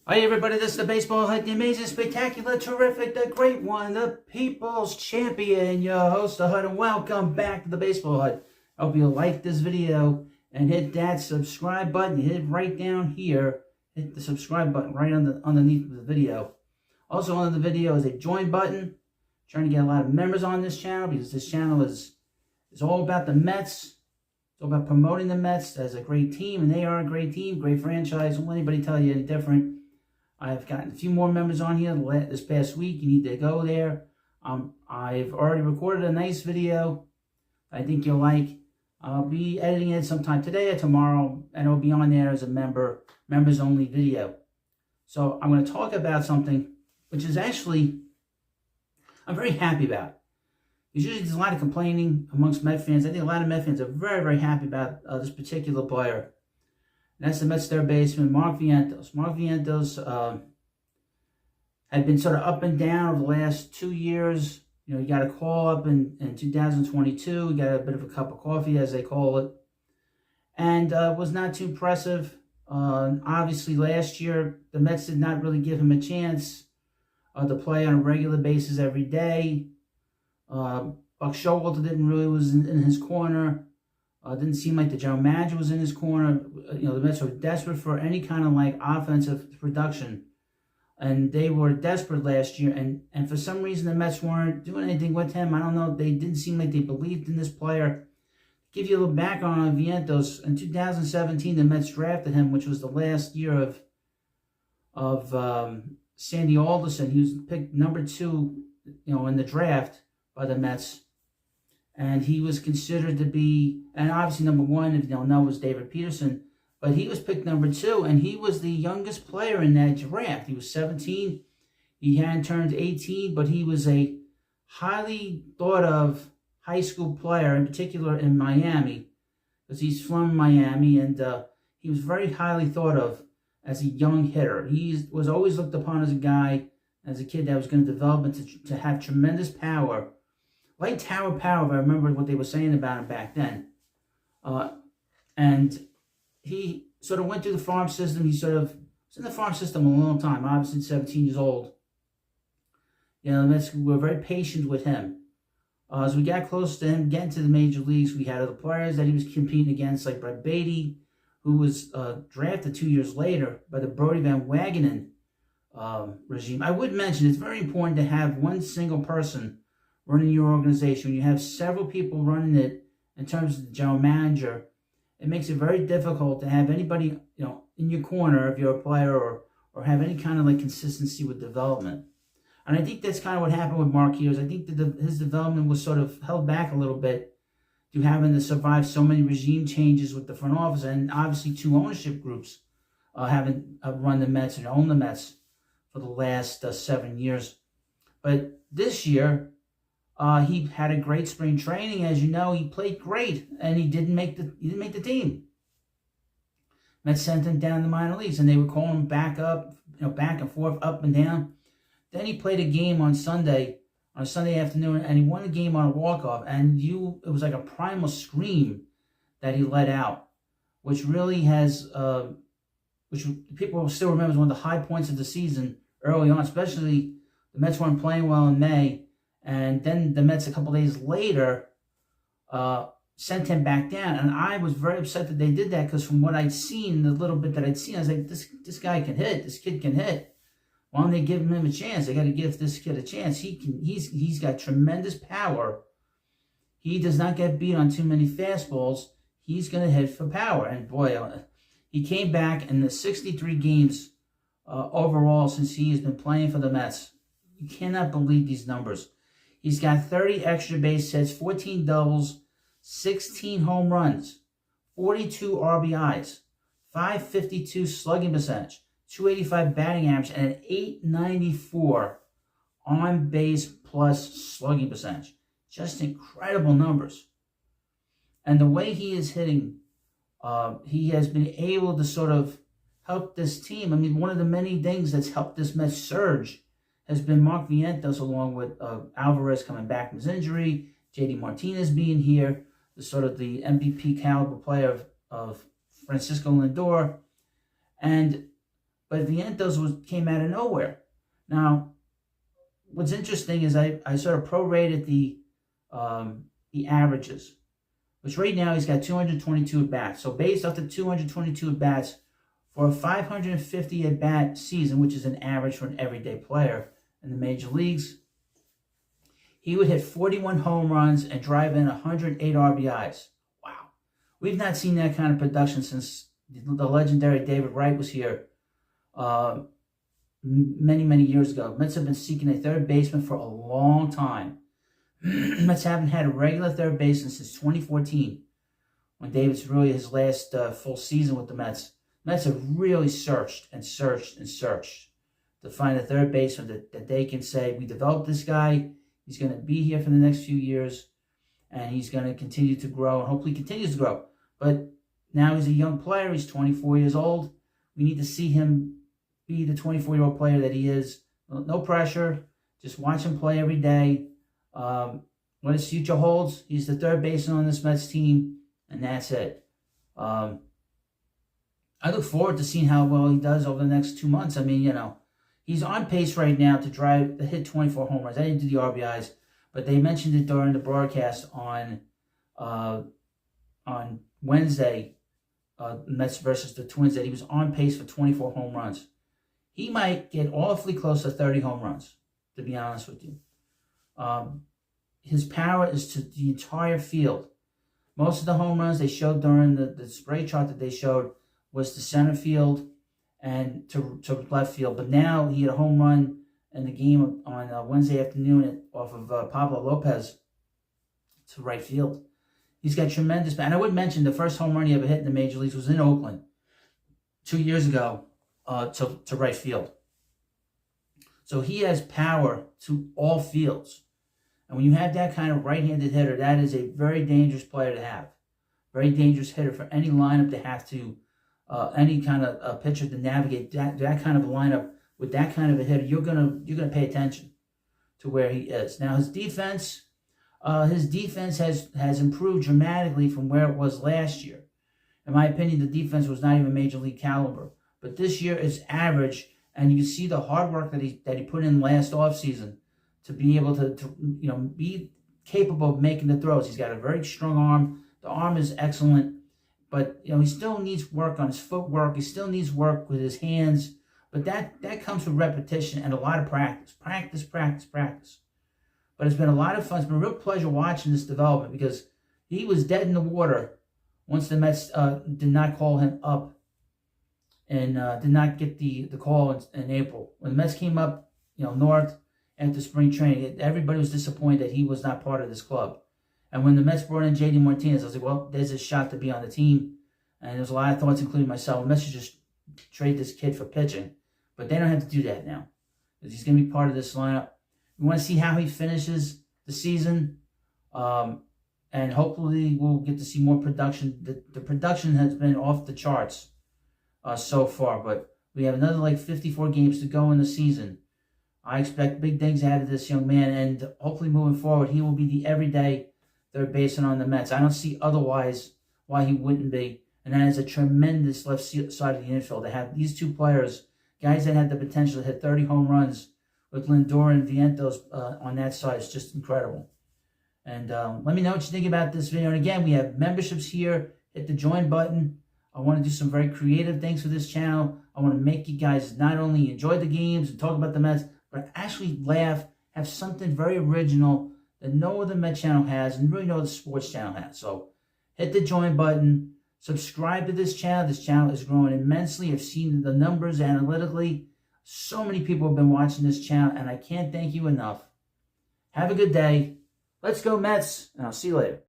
Hi everybody, this is the Baseball Hut, the amazing, spectacular, terrific, the great one, the People's Champion, your host, the Hut, and welcome back to the Baseball Hut. I hope you'll like this video and hit that subscribe button. Hit it right down here. Hit the subscribe button right underneath the video. Also under the video is a join button. I'm trying to get a lot of members on this channel because this channel is all about the Mets. It's all about promoting the Mets as a great team, and they are a great team, great franchise. Don't let anybody tell you any different. I've gotten a few more members on here this past week. You need to go there. I've already recorded a nice video I think you'll like. I'll be editing it sometime today or tomorrow, and it'll be on there as a members only video. So I'm going to talk about something which is actually I'm very happy about. Usually there's a lot of complaining amongst Met fans. I think a lot of Met fans are very, very happy about this particular player. And that's the Mets third baseman, Mark Vientos. Mark Vientos had been sort of up and down over the last 2 years. You know, he got a call up in 2022. He got a bit of a cup of coffee, as they call it. And was not too impressive. Obviously, last year, the Mets did not really give him a chance to play on a regular basis every day. Buck Showalter didn't really was in his corner. Didn't seem like the general manager was in his corner. You know, the Mets were desperate for any kind of like offensive production. And they were desperate last year. And for some reason, the Mets weren't doing anything with him. I don't know. They didn't seem like they believed in this player. To give you a little background on Vientos, in 2017, the Mets drafted him, which was the last year of Sandy Alderson. He was picked number 2, you know, in the draft by the Mets. And he was considered to be, and obviously number 1, if you don't know, was David Peterson. But he was picked number 2, and he was the youngest player in that draft. He was 17. He hadn't turned 18, but he was a highly thought of high school player, in particular in Miami, because he's from Miami, and he was very highly thought of as a young hitter. He was always looked upon as a guy, as a kid that was going to develop into to have tremendous power. Like Tower Power, if I remember what they were saying about him back then. And he sort of went through the farm system. He sort of was in the farm system a long time, obviously 17 years old. You know, the Mets were very patient with him. As we got close to him getting to the major leagues, we had other players that he was competing against, like Brett Beatty, who was drafted 2 years later by the Brody Van Wagenen regime. I would mention it's very important to have one single person running your organization. When you have several people running it in terms of the general manager, it makes it very difficult to have anybody, you know, in your corner if you're a player, or have any kind of like consistency with development. And I think that's kind of what happened with Mark Hughes. I think that his development was sort of held back a little bit through having to survive so many regime changes with the front office, and obviously 2 ownership groups having run the Mets and owned the Mets for the last 7 years. But this year, he had a great spring training. As you know, he played great, and he didn't make the team. Mets sent him down to the minor leagues, and they were calling him back up, you know, back and forth, up and down. Then he played a game on a Sunday afternoon, and he won a game on a walk-off. And it was like a primal scream that he let out, which really has, which people still remember as one of the high points of the season early on. Especially the Mets weren't playing well in May. And then the Mets, a couple days later, sent him back down. And I was very upset that they did that, because from what I'd seen, the little bit that I'd seen, I was like, this guy can hit. This kid can hit. Why don't they give him a chance? They got to give this kid a chance. He's got tremendous power. He does not get beat on too many fastballs. He's going to hit for power. And boy, he came back in the 63 games overall since he has been playing for the Mets. You cannot believe these numbers. He's got 30 extra base hits, 14 doubles, 16 home runs, 42 RBIs, 552 slugging percentage, 285 batting average, and an 894 on base plus slugging percentage. Just incredible numbers. And the way he is hitting, he has been able to sort of help this team. I mean, one of the many things that's helped this Mets surge has been Mark Vientos, along with Alvarez coming back from his injury, JD Martinez being here, the sort of the MVP caliber player of Francisco Lindor. And but Vientos came out of nowhere. Now, what's interesting is I sort of prorated the averages, which right now he's got 222 at bats. So based off the 222 at bats for a 550 at bat season, which is an average for an everyday player in the major leagues, he would hit 41 home runs and drive in 108 RBIs. Wow. We've not seen that kind of production since the legendary David Wright was here many, many years ago. Mets have been seeking a third baseman for a long time. Mets haven't had a regular third baseman since 2014, when David's really his last full season with the Mets. Mets have really searched and searched and searched to find a third baseman that they can say, we developed this guy, he's going to be here for the next few years, and he's going to continue to grow, and hopefully continues to grow. But now he's a young player, he's 24 years old. We need to see him be the 24-year-old player that he is. No pressure, just watch him play every day. What his future holds, he's the third baseman on this Mets team, and that's it. I look forward to seeing how well he does over the next 2 months. I mean, he's on pace right now to hit 24 home runs. I didn't do the RBIs, but they mentioned it during the broadcast on Wednesday, Mets versus the Twins, that he was on pace for 24 home runs. He might get awfully close to 30 home runs, to be honest with you. His power is to the entire field. Most of the home runs they showed during the spray chart that they showed was to center field and to left field. But now he had a home run in the game on Wednesday afternoon off of Pablo Lopez to right field. He's got tremendous, and I would mention the first home run he ever hit in the major leagues was in Oakland 2 years ago to right field. So he has power to all fields. And when you have that kind of right-handed hitter, that is a very dangerous player to have. Very dangerous hitter for any lineup to have to, any kind of pitcher to navigate that kind of a lineup with that kind of a hitter. You're gonna pay attention to where he is. Now his defense has improved dramatically from where it was last year. In my opinion, the defense was not even major league caliber, but this year is average, and you can see the hard work that he put in last offseason to be able to be capable of making the throws. He's got a very strong arm. The arm is excellent, but he still needs work on his footwork. He still needs work with his hands. But that comes with repetition and a lot of practice. Practice. But it's been a lot of fun. It's been a real pleasure watching this development, because he was dead in the water once the Mets did not call him up and did not get the call in April. When the Mets came up, north after spring training, everybody was disappointed that he was not part of this club. And when the Mets brought in J.D. Martinez, I was like, well, there's a shot to be on the team. And there's a lot of thoughts, including myself. The Mets should just trade this kid for pitching. But they don't have to do that now, because he's going to be part of this lineup. We want to see how he finishes the season. And hopefully we'll get to see more production. The production has been off the charts so far. But we have another 54 games to go in the season. I expect big things out of this young man, and hopefully moving forward, he will be the everyday third baseman on the Mets. I don't see otherwise why he wouldn't be. And that is a tremendous left side of the infield. To have these two players, guys that had the potential to hit 30 home runs with Lindor and Vientos on that side, is just incredible. And let me know what you think about this video. And again, we have memberships here. Hit the join button. I want to do some very creative things for this channel. I want to make you guys not only enjoy the games and talk about the Mets, but actually laugh, have something very original that no other Met channel has, and really no other sports channel has. So hit the join button, subscribe to this channel. This channel is growing immensely. I've seen the numbers analytically. So many people have been watching this channel, and I can't thank you enough. Have a good day. Let's go Mets, and I'll see you later.